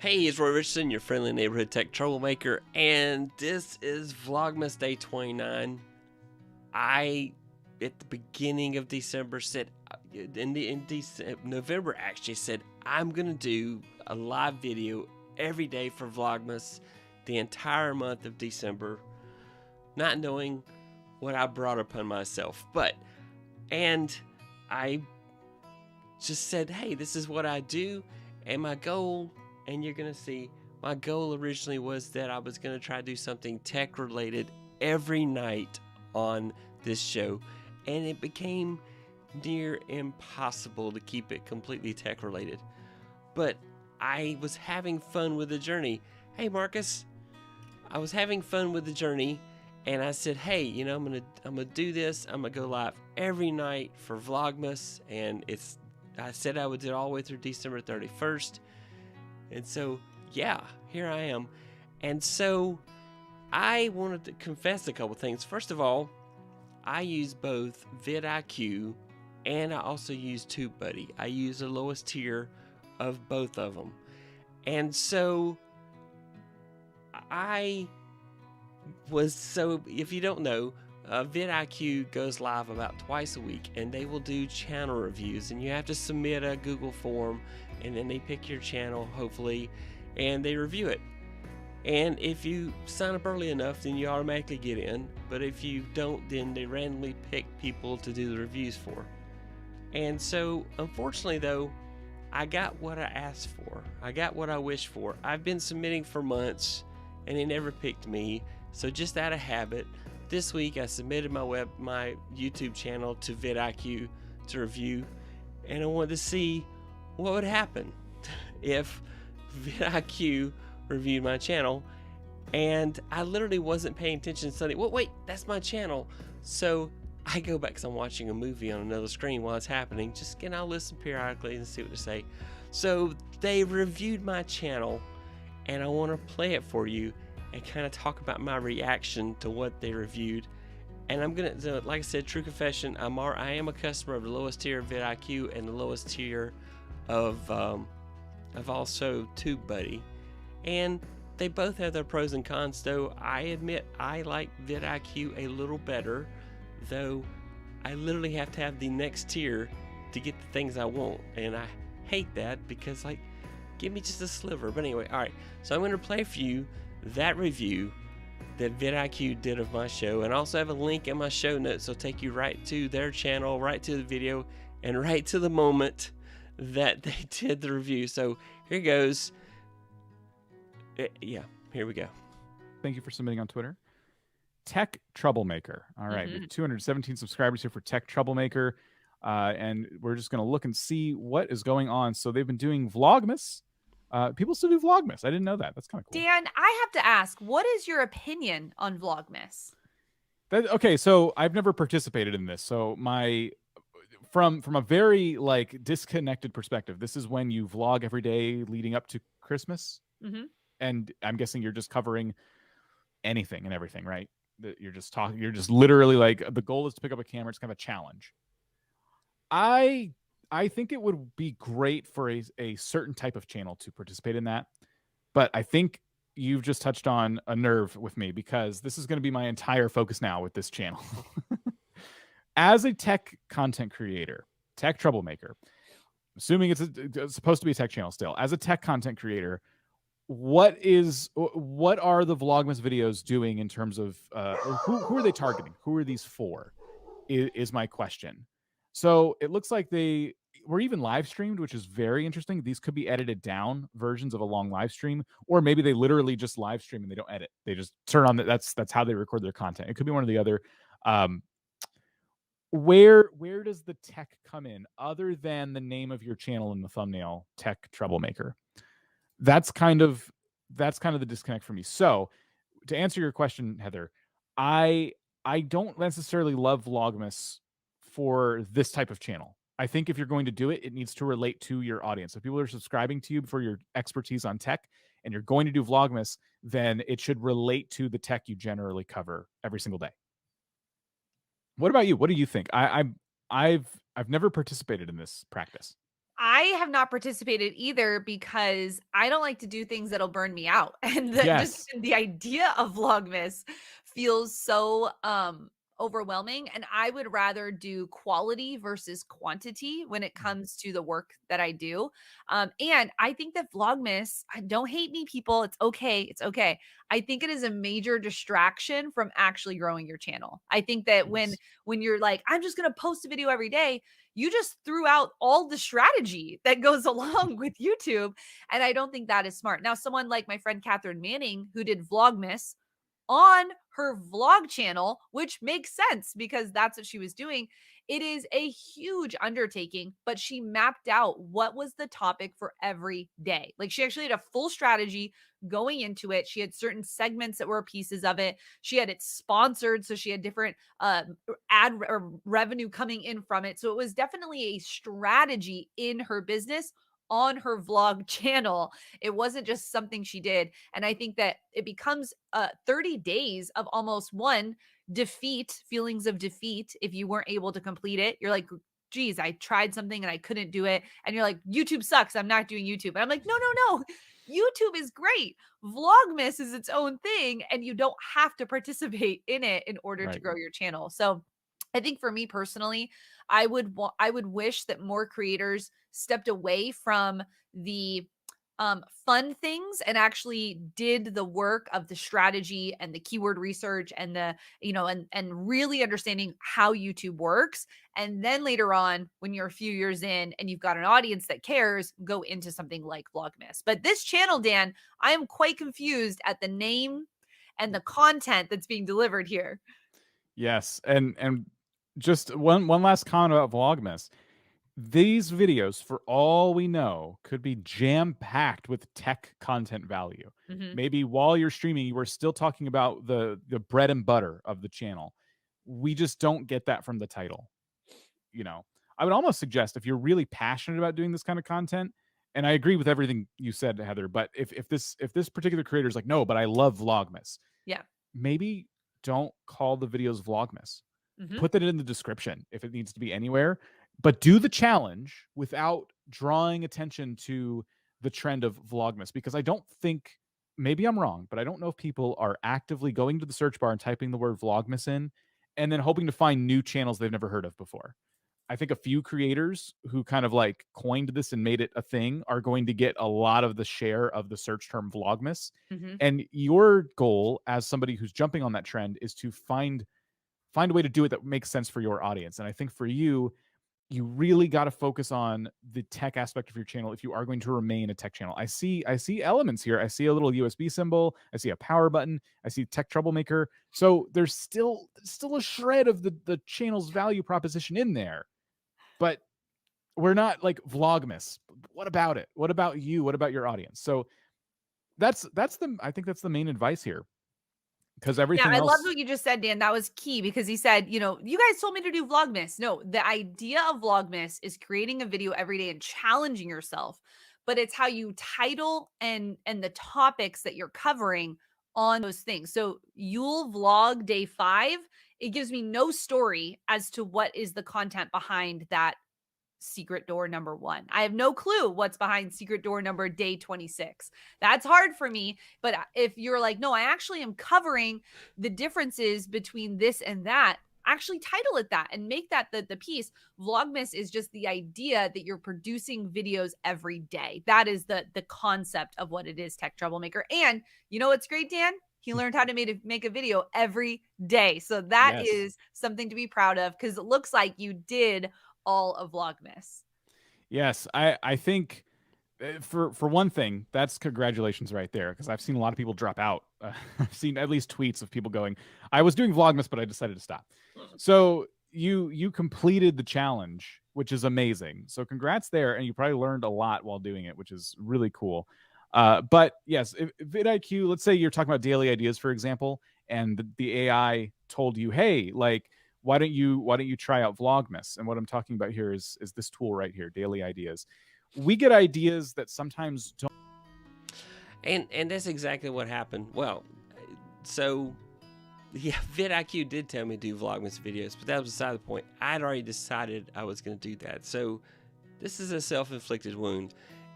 Hey, it's Roy Richardson, your friendly neighborhood tech troublemaker, and this is Vlogmas Day 29. I, at the beginning of December, said, November actually said, I'm going to do a live video every day for Vlogmas the entire month of December, not knowing what I brought upon myself. And I just said, hey, this is what I do, and my goal. And you're going to see, my goal originally was that I was going to try to do something tech related every night on this show. And it became near impossible to keep it completely tech related. But I was having fun with the journey. Hey, Marcus, I was having fun with the journey. And I said, hey, I'm going to do this. I'm going to go live every night for Vlogmas. And I said I would do it all the way through December 31st. And so, yeah, here I am. And so I wanted to confess a couple things. First of all, I use both VidIQ and I also use TubeBuddy. I use the lowest tier of both of them. And so if you don't know, VidIQ goes live about twice a week, and they will do channel reviews, and you have to submit a Google form, and then they pick your channel, hopefully, and they review it. And if you sign up early enough, then you automatically get in, but if you don't, then they randomly pick people to do the reviews for. And so, unfortunately though, I got what I asked for. I got what I wished for. I've been submitting for months, and they never picked me, so just out of habit, this week I submitted my YouTube channel to VidIQ to review, and I wanted to see what would happen if VidIQ reviewed my channel. And I literally wasn't paying attention suddenly. Well, wait, that's my channel. So I go back because I'm watching a movie on another screen while it's happening. I'll listen periodically and see what they say. So they reviewed my channel, and I want to play it for you and kind of talk about my reaction to what they reviewed. And I'm gonna, like I said, true confession, I am a customer of the lowest tier of VidIQ and the lowest tier of also TubeBuddy, and they both have their pros and cons. Though I admit I like VidIQ a little better, though I literally have to have the next tier to get the things I want, and I hate that because, like, give me just a sliver. But anyway, all right. So I'm going to play for you that review that VidIQ did of my show, and I also have a link in my show notes, so take you right to their channel, right to the video, and right to the moment that they did the review. So here goes. Yeah, here we go. Thank you for submitting on Twitter. Tech Troublemaker. All right, we have 217 subscribers here for Tech Troublemaker, and we're just going to look and see what is going on. So they've been doing Vlogmas. People still do Vlogmas. I didn't know that. That's kind of cool. Dan, I have to ask, what is your opinion on Vlogmas? Okay, so I've never participated in this. So from a very disconnected perspective, this is when you vlog every day leading up to Christmas. Mm-hmm. And I'm guessing you're just covering anything and everything, right? You're just talking. You're just literally the goal is to pick up a camera. It's kind of a challenge. I think it would be great for a certain type of channel to participate in that. But I think you've just touched on a nerve with me, because this is going to be my entire focus now with this channel. As a tech content creator, Tech Troublemaker, assuming it's supposed to be a tech channel still, as a tech content creator, what are the Vlogmas videos doing in terms of who are they targeting? Who are these for? Is my question. So it looks like they were even live streamed, which is very interesting. These could be edited down versions of a long live stream, or maybe they literally just live stream and they don't edit. They just turn on that's how they record their content. It could be one or the other. Where does the tech come in other than the name of your channel in the thumbnail, Tech Troublemaker? That's kind of the disconnect for me. So to answer your question, Heather, I don't necessarily love Vlogmas for this type of channel. I think if you're going to do it, it needs to relate to your audience. If people are subscribing to you for your expertise on tech and you're going to do Vlogmas, then it should relate to the tech you generally cover every single day. What about you? What do you think? I've never participated in this practice. I have not participated either because I don't like to do things that'll burn me out. And just Yes. the idea of Vlogmas feels so overwhelming. And I would rather do quality versus quantity when it comes to the work that I do. And I think that Vlogmas, don't hate me, people. It's okay. It's okay. I think it is a major distraction from actually growing your channel. I think that Yes. when you're like, I'm just gonna post a video every day, you just threw out all the strategy that goes along with YouTube. And I don't think that is smart. Now, someone like my friend Catherine Manning, who did Vlogmas on her vlog channel, which makes sense because that's what she was doing. It is a huge undertaking, but she mapped out what was the topic for every day. Like she actually had a full strategy going into it. She had certain segments that were pieces of it. She had it sponsored. So she had different ad or revenue coming in from it. So it was definitely a strategy in her business on her vlog channel. It wasn't just something she did. And I think that it becomes 30 days of almost one defeat, feelings of defeat. If you weren't able to complete it, you're like, geez, I tried something and I couldn't do it. And you're like, YouTube sucks. I'm not doing YouTube. And I'm like, no, no, no. YouTube is great. Vlogmas is its own thing, and you don't have to participate in it in order to Right. grow your channel. So I think for me personally, I would wish that more creators stepped away from the fun things and actually did the work of the strategy and the keyword research and the, and really understanding how YouTube works. And then later on, when you're a few years in and you've got an audience that cares, go into something like Vlogmas. But this channel, Dan, I am quite confused at the name and the content that's being delivered here. Yes. And just one last comment about Vlogmas. These videos, for all we know, could be jam-packed with tech content value. Mhm. Maybe while you're streaming, you are still talking about the bread and butter of the channel. We just don't get that from the title. You know, I would almost suggest if you're really passionate about doing this kind of content, and I agree with everything you said, Heather, but if this particular creator is like, no, but I love Vlogmas, Yeah. maybe don't call the videos Vlogmas. Mhm. Put that in the description if it needs to be anywhere, but do the challenge without drawing attention to the trend of Vlogmas, because I don't think, maybe I'm wrong, but I don't know if people are actively going to the search bar and typing the word Vlogmas in and then hoping to find new channels they've never heard of before. I think a few creators who kind of like coined this and made it a thing are going to get a lot of the share of the search term Vlogmas. Mhm. And your goal as somebody who's jumping on that trend is to find a way to do it that makes sense for your audience. And I think for you, you really got to focus on the tech aspect of your channel if you are going to remain a tech channel. I see elements here. I see a little USB symbol. I see a power button. I see tech troublemaker. So there's still a shred of the channel's value proposition in there. But we're not like Vlogmas. What about it? What about you? What about your audience? So I think that's the main advice here, because Yeah, everything I loved else. what you just said, Dan. That was key because he said, you guys told me to do Vlogmas. No, the idea of Vlogmas is creating a video every day and challenging yourself, but it's how you title and the topics that you're covering on those things. So you'll vlog day 5. It gives me no story as to what is the content behind that secret door number 1. I have no clue what's behind secret door number day 26. That's hard for me. But if you're like, no, I actually am covering the differences between this and that, actually title it that and make that the piece. Vlogmas is just the idea that you're producing videos every day. That is the concept of what it is, Tech Troublemaker. And you know what's great, Dan? He learned how to make a video every day. So that Yes. is something to be proud of, because it looks like you did all of Vlogmas. Yes, I think for one thing, that's congratulations right there, because I've seen a lot of people drop out. I've seen at least tweets of people going, "I was doing Vlogmas, but I decided to stop." So you completed the challenge, which is amazing. So congrats there, and you probably learned a lot while doing it, which is really cool. But yes, if VidIQ, let's say you're talking about daily ideas, for example, and the AI told you, "Hey, like, why don't you try out Vlogmas?" And what I'm talking about here is this tool right here, daily ideas. We get ideas that sometimes don't. And that's exactly what happened. Well, so yeah, vidIQ did tell me to do Vlogmas videos, but that was beside the point. I'd already decided I was going to do that. So this is a self-inflicted wound,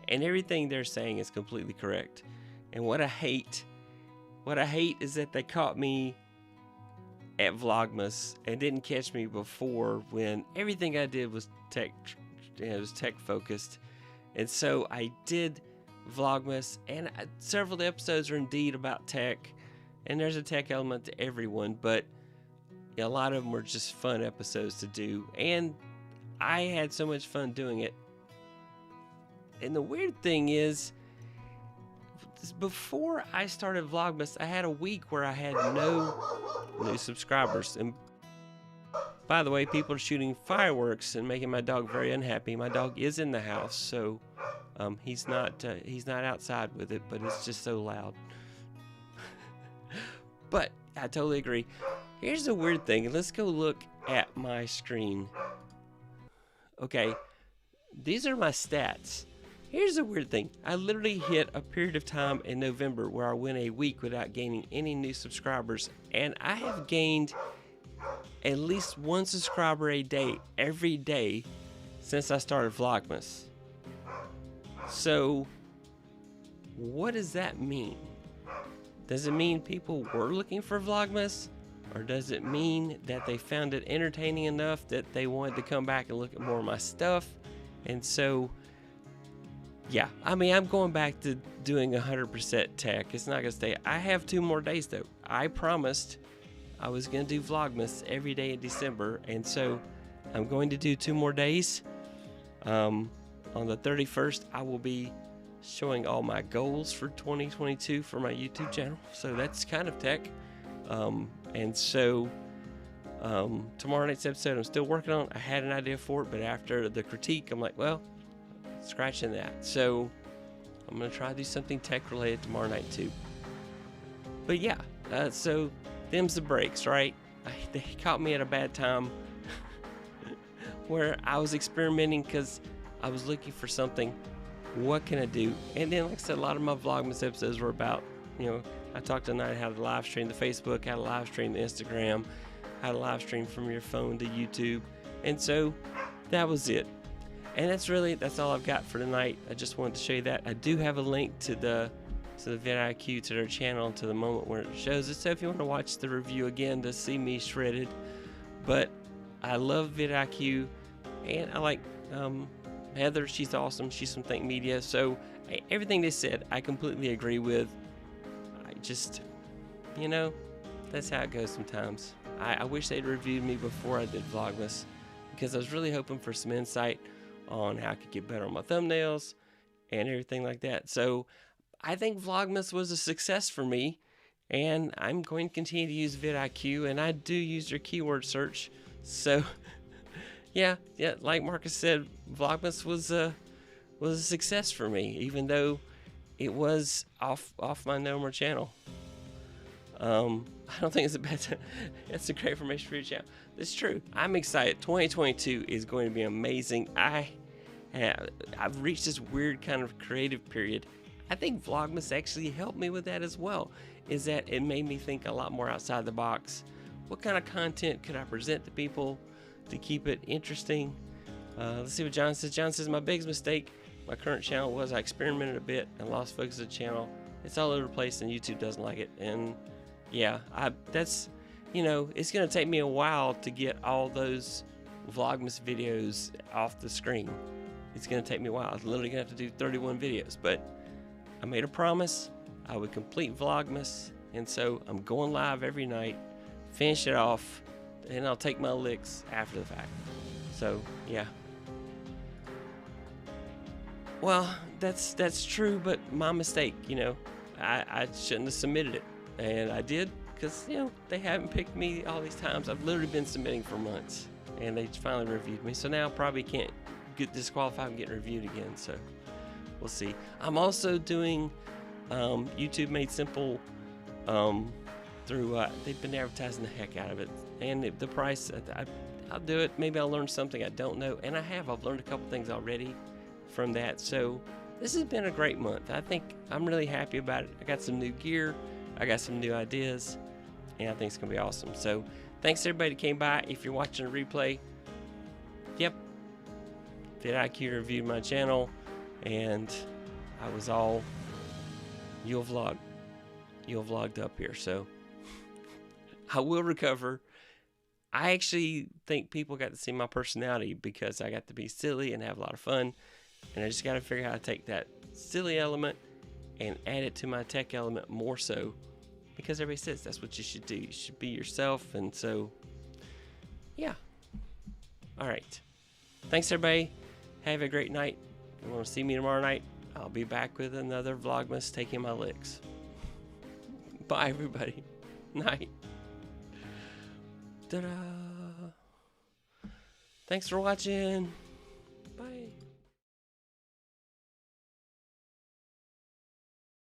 and everything they're saying is completely correct. And what I hate is that they caught me at Vlogmas and didn't catch me before, when everything I did was tech focused. And so I did Vlogmas, and several of the episodes are indeed about tech, and there's a tech element to everyone, but a lot of them were just fun episodes to do, and I had so much fun doing it. And the weird thing is, before I started Vlogmas, I had a week where I had no new subscribers. And by the way, people are shooting fireworks and making my dog very unhappy. My dog is in the house, so he's not outside with it, but it's just so loud. But I totally agree. Here's the weird thing. Let's go look at my screen. Okay, these are my stats. Here's the weird thing. I literally hit a period of time in November where I went a week without gaining any new subscribers, and I have gained at least 1 subscriber a day every day since I started Vlogmas. So what does that mean? Does it mean people were looking for Vlogmas? Or does it mean that they found it entertaining enough that they wanted to come back and look at more of my stuff? And so, yeah, I mean, I'm going back to doing 100% tech. It's not going to stay. I have 2 more days, though. I promised I was going to do Vlogmas every day in December. And so I'm going to do 2 more days. On the 31st, I will be showing all my goals for 2022 for my YouTube channel. So that's kind of tech. And so tomorrow night's episode I'm still working on. I had an idea for it, but after the critique, I'm like, well, scratching that. So I'm going to try to do something tech related tomorrow night too. But yeah, so them's the breaks, right? They caught me at a bad time where I was experimenting because I was looking for something. What can I do? And then, like I said, a lot of my Vlogmas episodes were about, I talked tonight how to live stream to Facebook, how to live stream to Instagram, how to live stream from your phone to YouTube. And so that was it. And that's all I've got for tonight. I just wanted to show you that. I do have a link to the VidIQ, to their channel, to the moment where it shows it. So if you want to watch the review again to see me shredded. But I love VidIQ, and I like Heather. She's awesome. She's from Think Media. So everything they said, I completely agree with. Just, that's how it goes sometimes. I wish they'd reviewed me before I did Vlogmas, because I was really hoping for some insight on how I could get better on my thumbnails and everything like that. So I think Vlogmas was a success for me, and I'm going to continue to use VidIQ, and I do use their keyword search. So yeah, like Marcus said, Vlogmas was a success for me, even though it was off my normal channel. I don't think it's a bad time. That's a great information for your channel. It's true. I'm excited. 2022 is going to be amazing. I've reached this weird kind of creative period. I think Vlogmas actually helped me with that as well. Is that it made me think a lot more outside the box. What kind of content could I present to people to keep it interesting? Let's see what John says. John says, my biggest mistake my current channel was I experimented a bit and lost focus of the channel. It's all over the place and YouTube doesn't like it. And yeah, it's going to take me a while to get all those Vlogmas videos off the screen. It's going to take me a while. I'm literally going to have to do 31 videos, but I made a promise I would complete Vlogmas, and so I'm going live every night, finish it off, and I'll take my licks after the fact. So yeah. Well, that's true, but my mistake, I shouldn't have submitted it, and I did, because they haven't picked me all these times. I've literally been submitting for months, and they finally reviewed me. So now I probably can't get disqualified and get reviewed again. So we'll see. I'm also doing YouTube Made Simple through. They've been advertising the heck out of it, and the price. I'll do it. Maybe I'll learn something I don't know, and I've learned a couple things already from that. So this has been a great month. I think I'm really happy about it. I got some new gear, I got some new ideas, and I think it's gonna be awesome. So thanks to everybody that came by. If you're watching a replay, yep, VidIQ reviewed my channel, and I was all you'll vlogged up here. So I will recover. I actually think people got to see my personality because I got to be silly and have a lot of fun, and I just got to figure out how to take that silly element and add it to my tech element more so, because everybody says that's what you should do. You should be yourself. And so, yeah. All right. Thanks, everybody. Have a great night. If you want to see me tomorrow night, I'll be back with another Vlogmas taking my licks. Bye, everybody. Night. Ta-da. Thanks for watching. Bye.